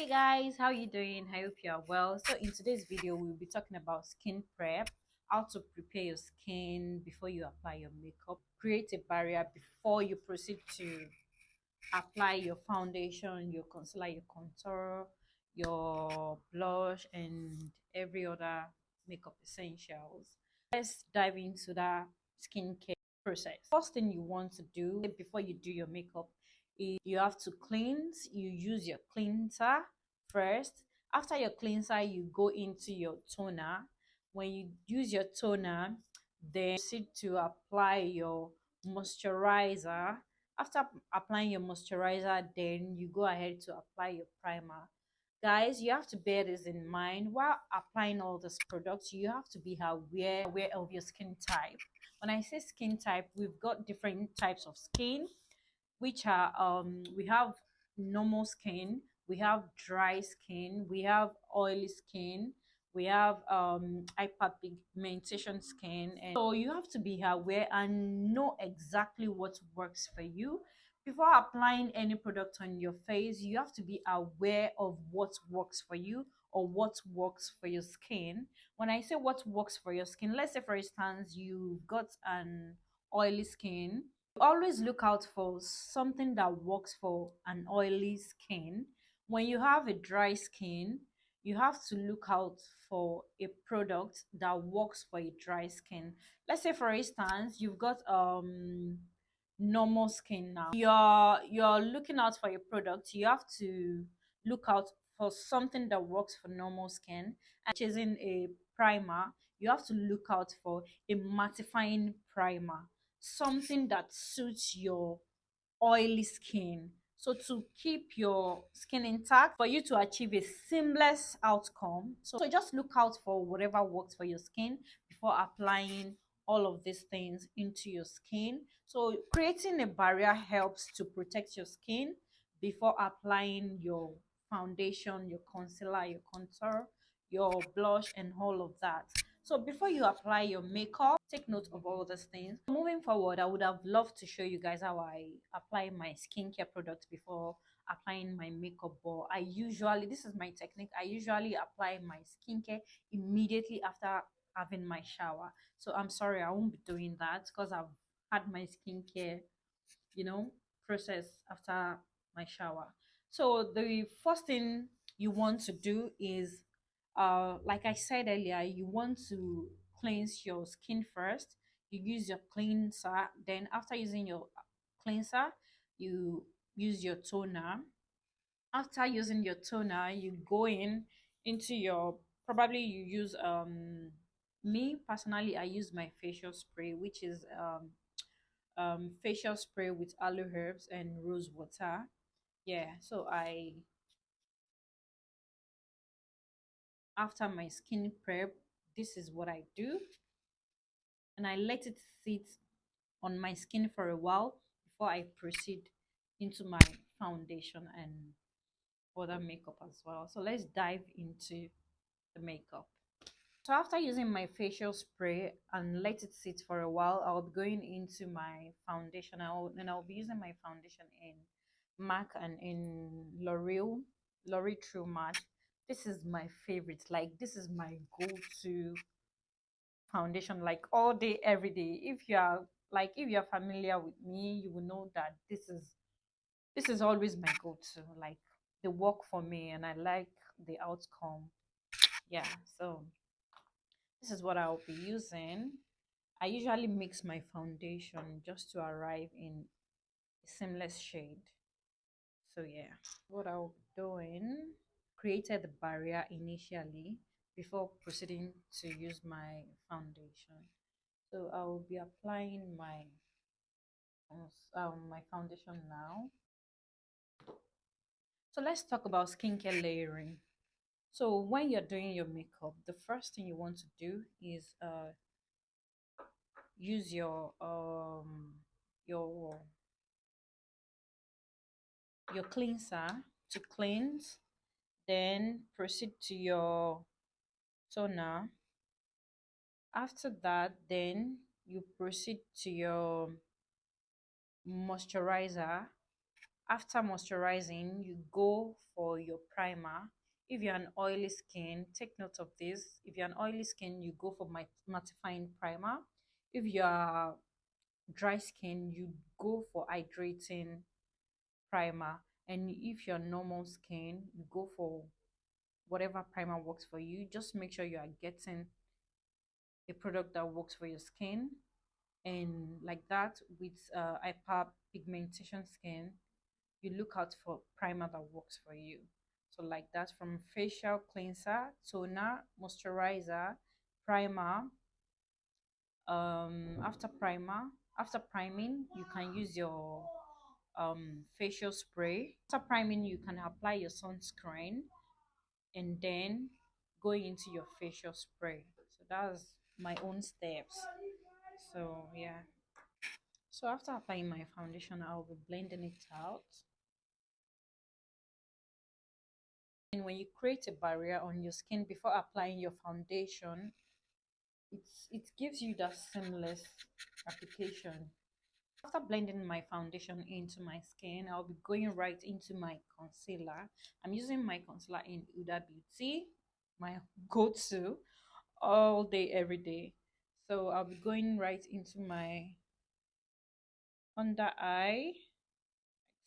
Hey guys, how you doing? I hope you are well. So in today's video, we'll be talking about skin prep, how to prepare your skin before you apply your makeup, create a barrier before you proceed to apply your foundation, your concealer, your contour, your blush, and every other makeup essentials. Let's dive into that skincare process. First thing you want to do before you do your makeup is you have to cleanse. You use your cleanser first. After your cleanser, you go into your toner. When you use your toner, then proceed to apply your moisturizer. After applying your moisturizer, then you go ahead to apply your primer. Guys, you have to bear this in mind while applying all these products. You have to be aware of your skin type. When I say skin type, we've got different types of skin, which are we have normal skin, we have dry skin, we have oily skin, we have hyperpigmentation skin. And so you have to be aware and know exactly what works for you. Before applying any product on your face, you have to be aware of what works for you or what works for your skin. When I say what works for your skin, let's say for instance you've got an oily skin, always look out for something that works for an oily skin. When you have a dry skin, you have to look out for a product that works for a dry skin. Let's say for instance you've got normal skin. Now you're looking out for a product, you have to look out for something that works for normal skin. And choosing a primer, you have to look out for a mattifying primer, something that suits your oily skin. So to keep your skin intact, for you to achieve a seamless outcome, so just look out for whatever works for your skin before applying all of these things into your skin. So creating a barrier helps to protect your skin before applying your foundation, your concealer, your contour, your blush, and all of that. So before you apply your makeup, take note of all these things. Moving forward, I would have loved to show you guys how I apply my skincare products before applying my makeup. But this is my technique. I usually apply my skincare immediately after having my shower. So I'm sorry, I won't be doing that because I've had my skincare, you know, process after my shower. So the first thing you want to do is like I said earlier, you want to cleanse your skin first. You use your cleanser, then after using your cleanser, you use your toner. After using your toner, you go into your, probably you use me personally I use my facial spray, which is facial spray with aloe herbs and rose water. Yeah, so I, after my skin prep, this is what I do, and I let it sit on my skin for a while before I proceed into my foundation and other makeup as well. So let's dive into the makeup. So after using my facial spray and let it sit for a while, I'll be going into my foundation. I'll be using my foundation in MAC and in L'Oreal True Match. This is my favorite. Like, this is my go-to foundation, like all day, every day. If you're familiar with me, you will know that this is always my go-to. Like, they work for me and I like the outcome. Yeah, so this is what I'll be using. I usually mix my foundation just to arrive in a seamless shade. So yeah, what I'll be doing, created the barrier initially before proceeding to use my foundation. So I will be applying my foundation now. So let's talk about skincare layering. So when you're doing your makeup, the first thing you want to do is use your your cleanser to cleanse, then proceed to your toner. After that, then you proceed to your moisturizer. After moisturizing, you go for your primer. If you're an oily skin, take note of this. If you're an oily skin, you go for my mattifying primer. If you're dry skin, you go for hydrating primer. And if you're normal skin, you go for whatever primer works for you. Just make sure you are getting a product that works for your skin. And like that, with hyperpigmentation skin, you look out for primer that works for you. So like that, from facial cleanser, toner, moisturizer, primer. After primer, after priming, you can use your facial spray. After priming, you can apply your sunscreen and then go into your facial spray. So that's my own steps. So yeah. So after applying my foundation, I'll be blending it out. And when you create a barrier on your skin before applying your foundation, it gives you that seamless application. After blending my foundation into my skin, I'll be going right into my concealer. I'm using my concealer in Huda Beauty, my go-to all day, every day. So I'll be going right into my under eye,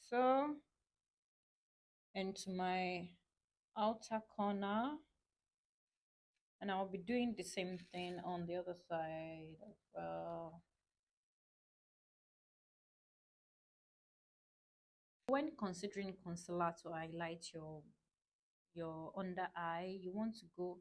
so, into my outer corner, and I'll be doing the same thing on the other side as well. When considering concealer to highlight your under eye, you want to go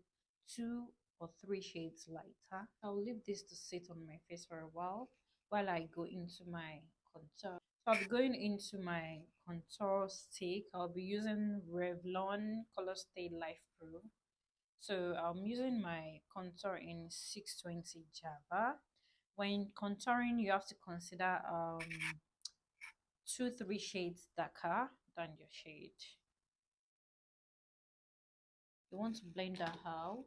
2 or 3 shades lighter. I'll leave this to sit on my face for a while I go into my contour. So I'll be going into my contour stick. I'll be using Revlon Color Stay Life Pro. So I'm using my contour in 620 Java. When contouring, you have to consider 2 3 shades darker than your shade. You want to blend that out.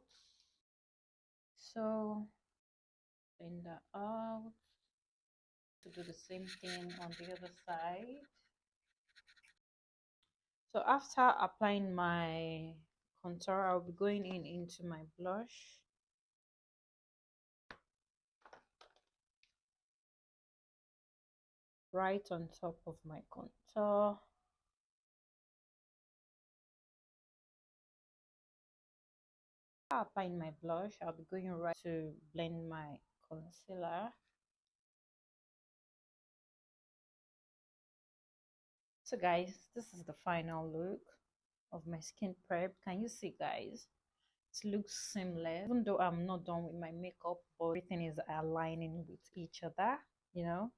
So blend that out. To do the same thing on the other side. So after applying my contour, I'll be going in into my blush. Right on top of my contour. After applying my blush, I'll be going right to blend my concealer. So guys, this is the final look of my skin prep. Can you see, guys? It looks seamless. Even though I'm not done with my makeup, but everything is aligning with each other, you know.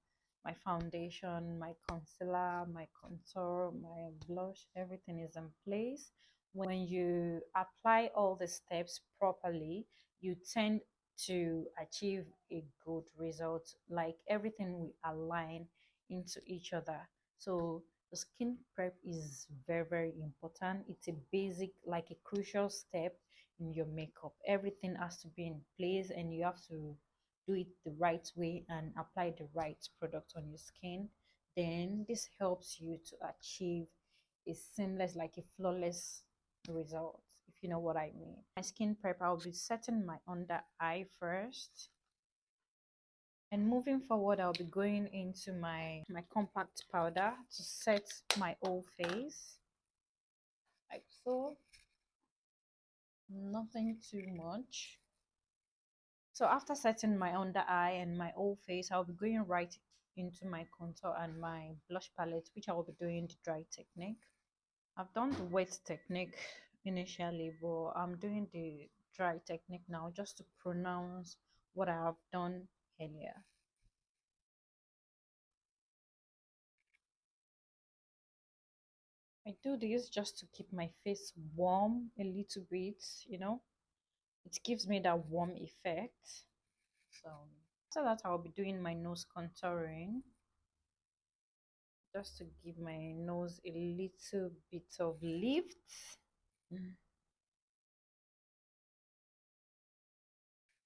My foundation, my concealer, my contour, my blush, everything is in place. When you apply all the steps properly, you tend to achieve a good result. Like everything will align into each other. So the skin prep is very, very important. It's a basic, like a crucial step in your makeup. Everything has to be in place, and you have to do it the right way and apply the right product on your skin. Then this helps you to achieve a seamless, like a flawless result, if you know what I mean. My skin prep, I'll be setting my under eye first. And moving forward, I'll be going into my compact powder to set my whole face, like so. Nothing too much. So after setting my under eye and my whole face, I'll be going right into my contour and my blush palette, which I will be doing the dry technique. I've done the wet technique initially, but I'm doing the dry technique now just to pronounce what I have done earlier. I do this just to keep my face warm a little bit, you know. It gives me that warm effect. So after that, I'll be doing my nose contouring just to give my nose a little bit of lift.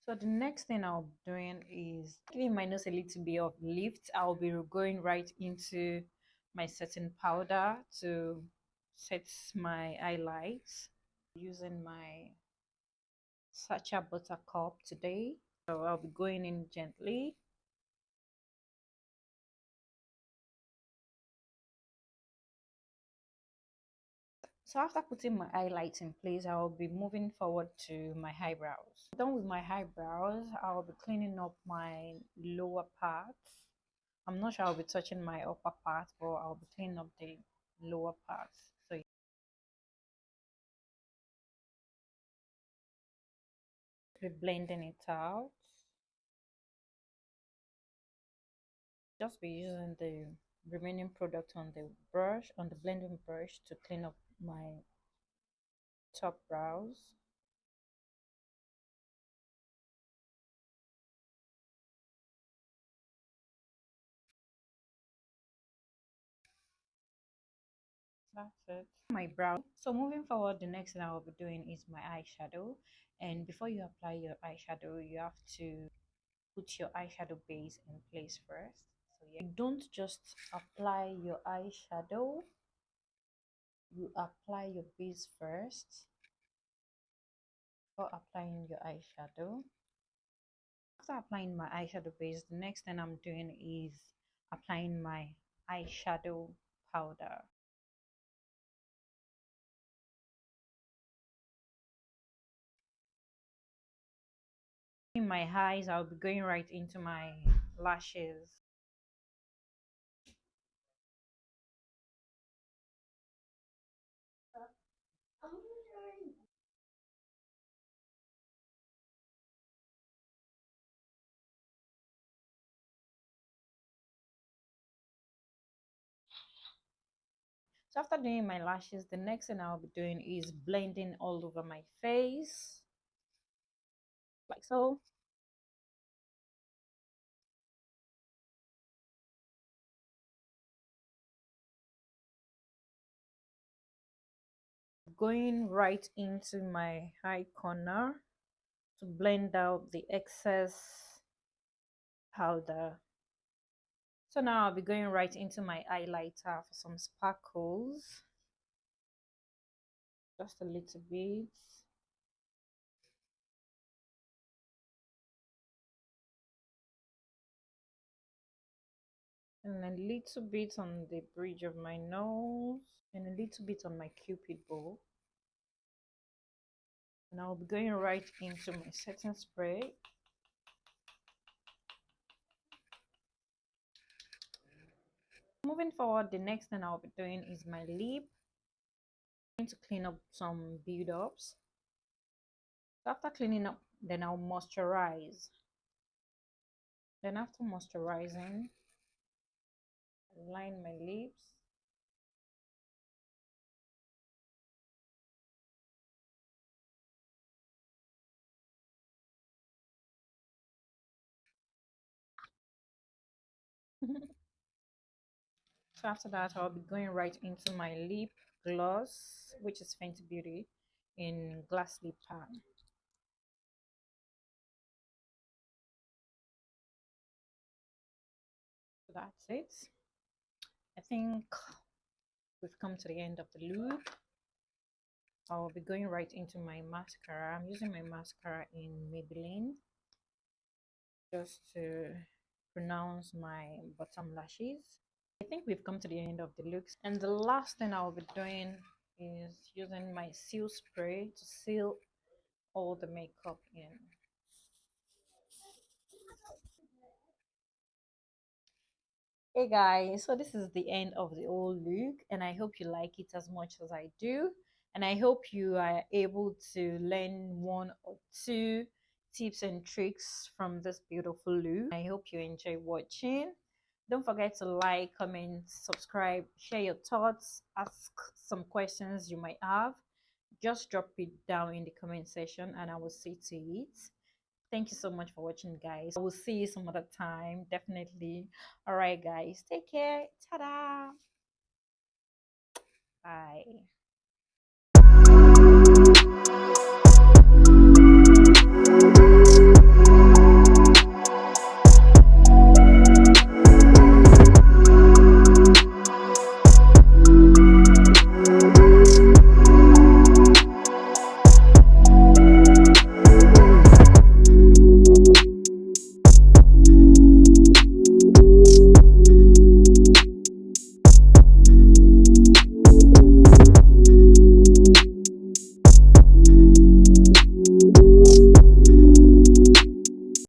So the next thing I'll be doing is giving my nose a little bit of lift. I'll be going right into my setting powder to set my highlights using my Sacha Buttercup today. So I'll be going in gently. So after putting my highlights in place, I'll be moving forward to my eyebrows. Done with my eyebrows, I'll be cleaning up my lower parts. I'm not sure I'll be touching my upper part, but I'll be cleaning up the lower parts. So be blending it out. Just be using the remaining product on the brush, on the blending brush, to clean up my top brows. That's it. My brow. So moving forward, the next thing I will be doing is my eyeshadow. And before you apply your eyeshadow, you have to put your eyeshadow base in place first. So yeah, you don't just apply your eyeshadow, you apply your base first before applying your eyeshadow. After applying my eyeshadow base, the next thing I'm doing is applying my eyeshadow powder. In my eyes, I'll be going right into my lashes. So after doing my lashes, the next thing I'll be doing is blending all over my face, like so. Going right into my eye corner to blend out the excess powder. So now I'll be going right into my highlighter for some sparkles, just a little bit. And a little bit on the bridge of my nose, and a little bit on my cupid bow. And I'll be going right into my setting spray. Moving forward, the next thing I'll be doing is my lip. I'm going to clean up some build-ups. So after cleaning up, then I'll moisturize. Then after moisturizing, line my lips. So after that, I'll be going right into my lip gloss, which is Fenty Beauty in Glass Lip Palm. So that's it. I think we've come to the end of the look. I'll be going right into my mascara. I'm using my mascara in Maybelline just to pronounce my bottom lashes. I think we've come to the end of the looks, and the last thing I'll be doing is using my seal spray to seal all the makeup in. Hey guys, so this is the end of the whole look, and I hope you like it as much as I do. And I hope you are able to learn one or two tips and tricks from this beautiful look. I hope you enjoy watching. Don't forget to like, comment, subscribe, share your thoughts, ask some questions you might have. Just drop it down in the comment section and I will see to it. Thank you so much for watching, guys. I will see you some other time, definitely. All right, guys, take care. Ta-da. Bye.